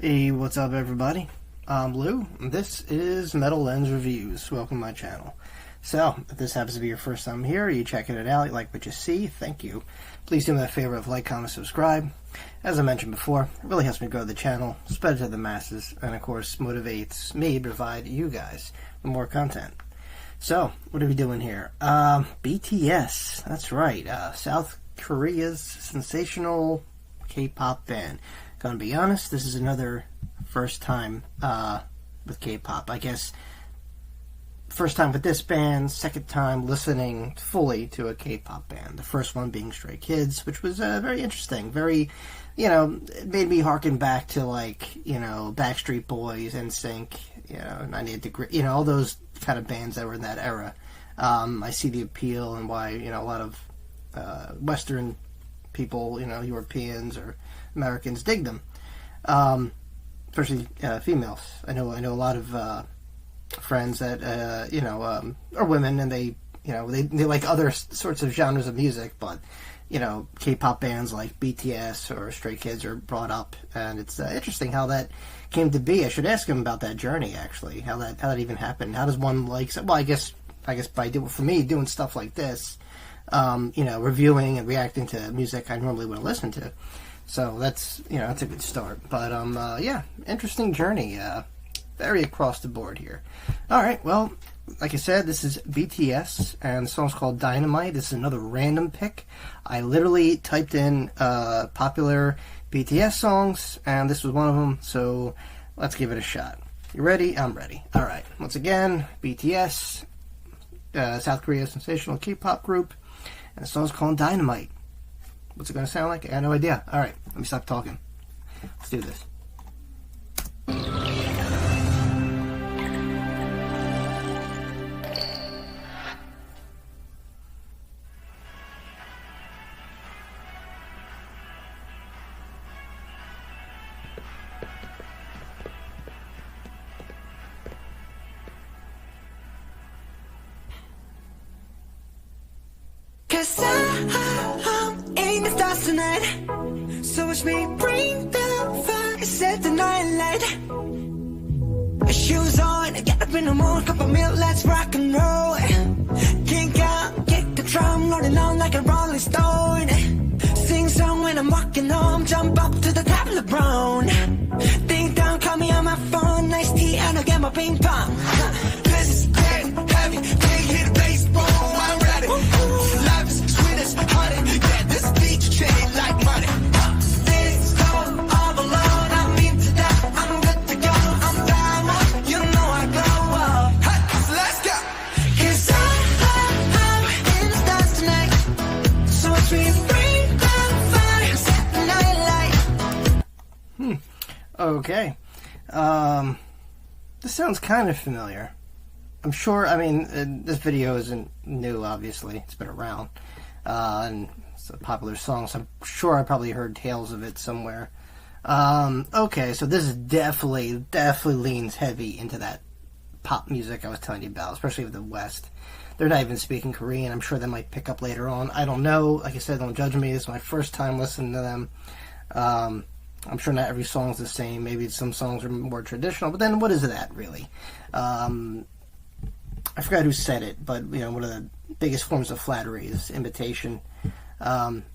Hey, what's up everybody? I'm Lou, and this is Metal Lens Reviews. Welcome to my channel. So, if this happens to be your first time here, you checking it out, you like what you see, thank you. Please do me a favor of like, comment, subscribe. As I mentioned before, it really helps me grow the channel, spread it to the masses, and of course motivates me to provide you guys with more content. So, what are we doing here? BTS, that's right, South Korea's sensational K-pop band. Gonna be honest, this is another first time with K-pop. I guess first time with this band, second time listening fully to a K-pop band. The first one being Stray Kids, which was very interesting. Very, it made me harken back to Backstreet Boys, NSYNC, 98 Degree, all those kind of bands that were in that era. I see the appeal and why, a lot of Western people, Europeans or Americans dig them, especially females. I know a lot of friends that are women, and they like other sorts of genres of music, but K-pop bands like BTS or Stray Kids are brought up, and it's interesting how that came to be. I should ask him about that journey, actually, how that even happened. How does one I guess by doing stuff like this, reviewing and reacting to music I normally wouldn't listen to. So that's, that's a good start. But, interesting journey. Very across the board here. Alright, well, like I said, this is BTS, and the song's called Dynamite. This is another random pick. I literally typed in popular BTS songs, and this was one of them, so let's give it a shot. You ready? I'm ready. Alright, once again, BTS, South Korea's sensational K-pop group, and the song's called Dynamite. What's it going to sound like? I have no idea. Alright, let me stop talking. Let's do this. Cause I'm in the stars tonight. So watch me bring the fire, set the night light. Shoes on, get up in the morning, cup of milk, let's rock and roll. Kink out, kick the drum, rolling on like a rolling stone. Sing song when I'm walking home, jump up to the top of the brown. Ding dong, call me on my phone, nice tea, and I'll get my ping pong. This is getting heavy, can't hit the bass, boom, I'm ready. Life is sweet as honey, yeah, this beat chain like money. This cold, all alone, I'm into that, I'm good to go, I'm diamond, you know I glow up. Hey, so let's go. Cause I'm in the stars tonight, so watch me bring the fire, set the night light. Okay. This sounds kind of familiar. I'm sure, this video isn't new, obviously. It's been around. And it's a popular song, so I'm sure I probably heard tales of it somewhere. Okay, so this is definitely leans heavy into that pop music I was telling you about, especially with the West. They're not even speaking Korean. I'm sure they might pick up later on. I don't know. Like I said, don't judge me. This is my first time listening to them. I'm sure not every song's the same. Maybe some songs are more traditional, but then what is that, really? I forgot who said it, but one of the biggest forms of flattery is imitation. I'm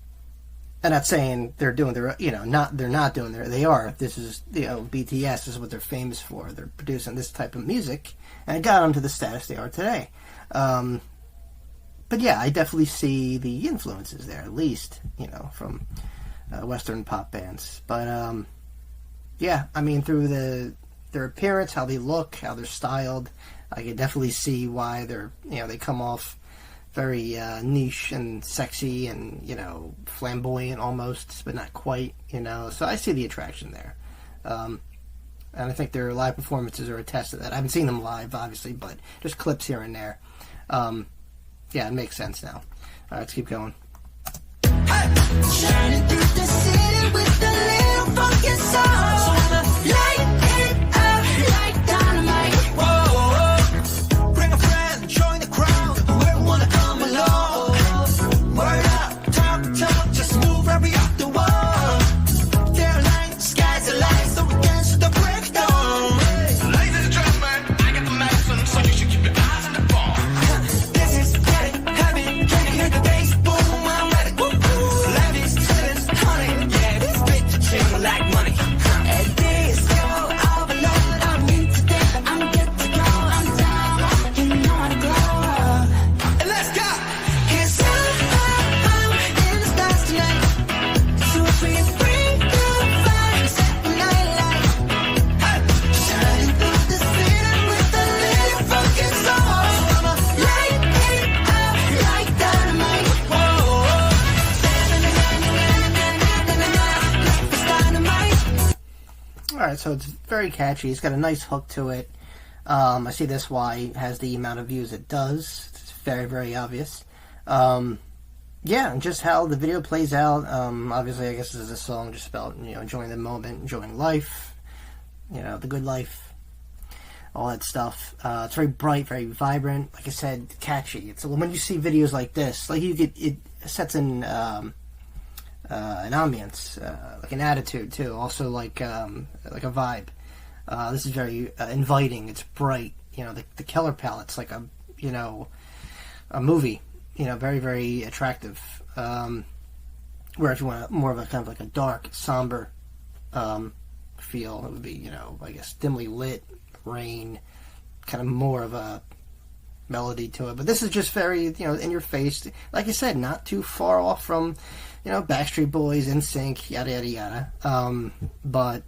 not saying they're doing their, they're not doing their, they are. This is, BTS, this is what they're famous for. They're producing this type of music, and it got them to the status they are today. But yeah, I definitely see the influences there, at least, from Western pop bands. But yeah, through their appearance, how they look, how they're styled, I can definitely see why they're, they come off very niche and sexy and, flamboyant almost, but not quite, so I see the attraction there. And I think their live performances are a test of that. I haven't seen them live, obviously, but just clips here and there. Yeah, it makes sense now. Alright, let's keep going. Shining through the city with a little funky soul. Light it up like dynamite. Whoa, bring a friend, join the crowd. Whoever wanna come along. Word up, talk, just move right up the wall. They're aligned, skies aligned, so we dance to So it's very catchy. It's got a nice hook to it. I see this why it has the amount of views it does. It's very, very obvious. Yeah, and just how the video plays out. Obviously, I guess this is a song just about, enjoying the moment, enjoying life, the good life, all that stuff. It's very bright, very vibrant. Like I said, catchy. It's when you see videos like this, like it sets in an ambience, like an attitude too. Also like a vibe. This is very inviting. It's bright. The color palette's like a movie. Very, very attractive. Where if you want more of a kind of like a dark, somber feel, it would be, I guess dimly lit, rain, kind of more of a melody to it. But this is just very, in your face. Like I said, not too far off from, Backstreet Boys, NSYNC, yada yada yada. But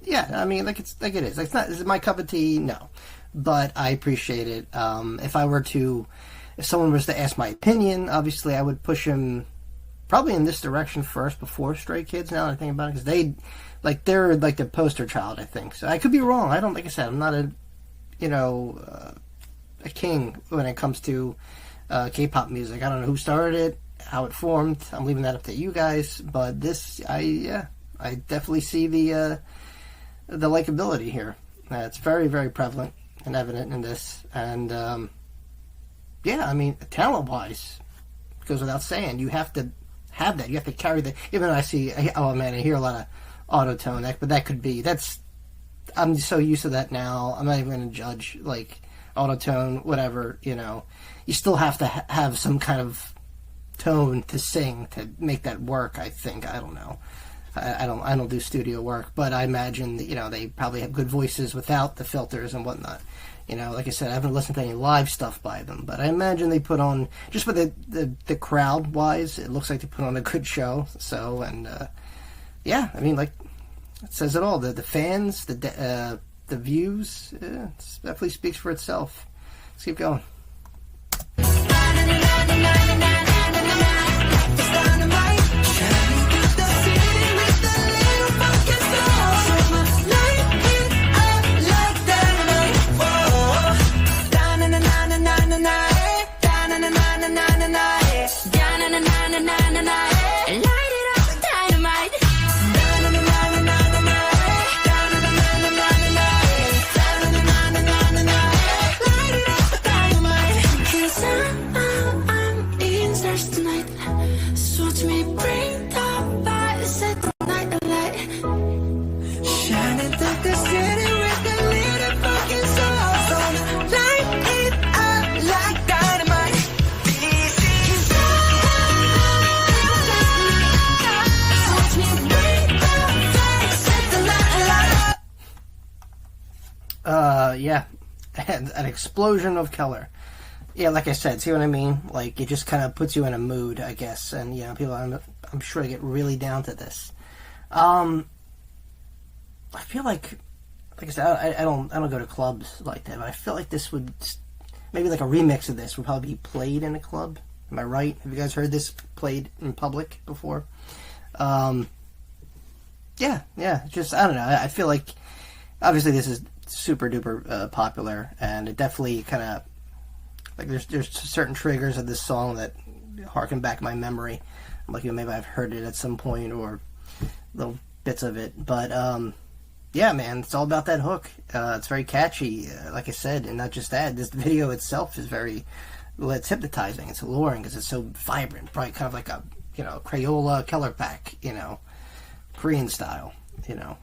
yeah, I mean, like it is. Like, is it my cup of tea? No, but I appreciate it. If someone was to ask my opinion, obviously I would push him probably in this direction first before Stray Kids, now that I think about it, because they're like the poster child, I think. So I could be wrong. I don't, like I said, I'm not a king when it comes to K-pop music. I don't know who started it, how it formed. I'm leaving that up to you guys. But this, I definitely see the likability here. It's very, very prevalent and evident in this. And yeah, I mean, talent-wise, it goes without saying. You have to have that. You have to carry that. Even though I hear a lot of auto-tone, but that could be. I'm so used to that now. I'm not even going to judge, like, auto-tone, whatever, You still have to have some kind of tone to sing to make that work, I think. I don't know. I don't do studio work, but I imagine that, they probably have good voices without the filters and whatnot. Like I said, I haven't listened to any live stuff by them, but I imagine they put on, just for the crowd wise, it looks like they put on a good show. So, and yeah, I mean, like, it says it all. The fans, the views, it definitely speaks for itself. Let's keep going. Yeah, an explosion of color. Yeah, like I said, see what I mean? Like, it just kind of puts you in a mood, I guess. And, people, I'm sure they get really down to this. I feel like I said, I don't go to clubs like that, but I feel like this would, maybe like a remix of this would probably be played in a club. Am I right? Have you guys heard this played in public before? Yeah, just, I don't know. I feel like, obviously this is super duper popular, and it definitely kind of, like, there's certain triggers of this song that harken back my memory. I'm like, maybe I've heard it at some point, or little bits of it, but yeah, man, it's all about that hook. It's very catchy, like I said, and not just that, this video itself is very, well, it's hypnotizing, it's alluring, because it's so vibrant, bright, kind of like a, Crayola color pack, Korean style.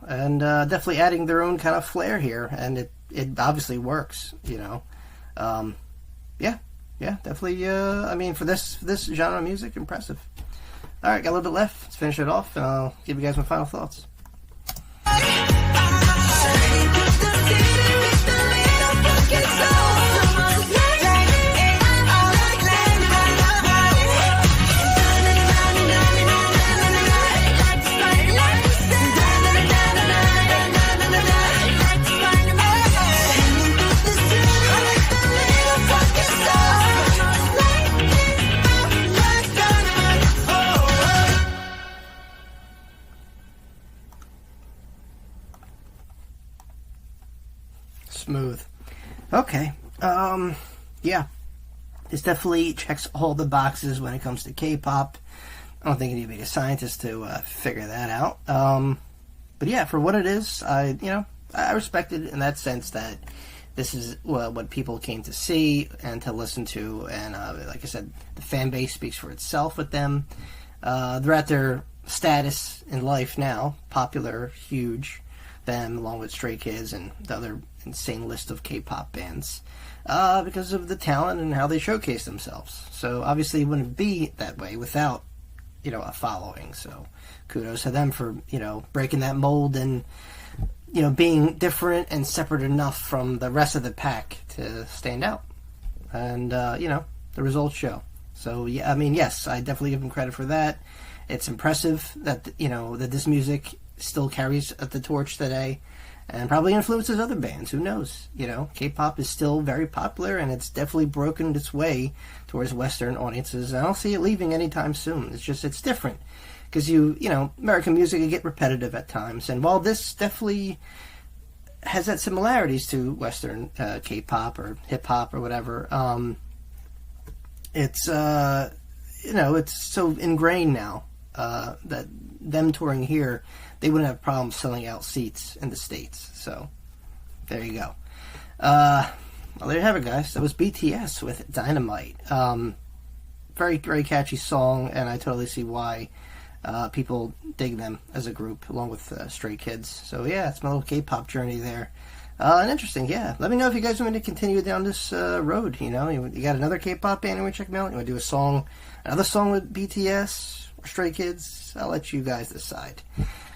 And definitely adding their own kind of flair here, and it obviously works, yeah, definitely, I mean, for this genre of music, impressive. Alright, got a little bit left, let's finish it off, and I'll give you guys my final thoughts. Okay. Yeah. This definitely checks all the boxes when it comes to K-pop. I don't think you need to be a scientist to figure that out. But yeah, for what it is, I respect it in that sense that this is what people came to see and to listen to. And like I said, the fan base speaks for itself with them. They're at their status in life now, popular, huge, them along with Stray Kids and the other insane list of K-pop bands, because of the talent and how they showcase themselves. So obviously it wouldn't be that way without, a following. So kudos to them for, breaking that mold and, being different and separate enough from the rest of the pack to stand out. And, the results show. So, yeah, I mean, yes, I definitely give them credit for that. It's impressive that, that this music still carries the torch today and probably influences other bands. Who knows? K-pop is still very popular and it's definitely broken its way towards Western audiences. I don't see it leaving anytime soon. It's different because American music can get repetitive at times. And while this definitely has that similarities to Western K-pop or hip-hop or whatever, it's it's so ingrained now that them touring here, they wouldn't have problems selling out seats in the States. So there you go. Well, there you have it, guys. That was BTS with Dynamite. Very, very catchy song, and I totally see why people dig them as a group, along with Stray Kids. So yeah, it's my little K-pop journey there. And interesting, yeah. Let me know if you guys want me to continue down this road. You got another K-pop band you want to check me out? You want to do another song with BTS or Stray Kids? I'll let you guys decide.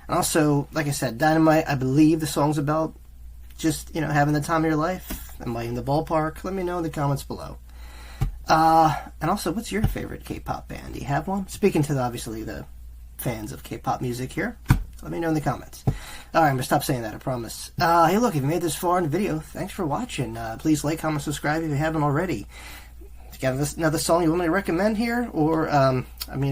And also, like I said, Dynamite, I believe the song's about just, having the time of your life. Am I in the ballpark? Let me know in the comments below. And also, what's your favorite K-pop band? Do you have one? Speaking to, obviously, the fans of K-pop music here, let me know in the comments. Alright, I'm going to stop saying that, I promise. Hey, look, if you made this far in the video, thanks for watching. Please like, comment, subscribe if you haven't already. If you got another song you want me to recommend here, or, a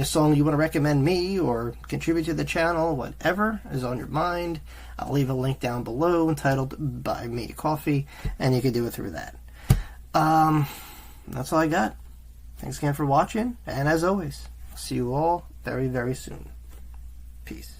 song you want to recommend me, or contribute to the channel, whatever is on your mind, I'll leave a link down below entitled Buy Me a Coffee, and you can do it through that. That's all I got. Thanks again for watching, and as always, I'll see you all very, very soon. Peace.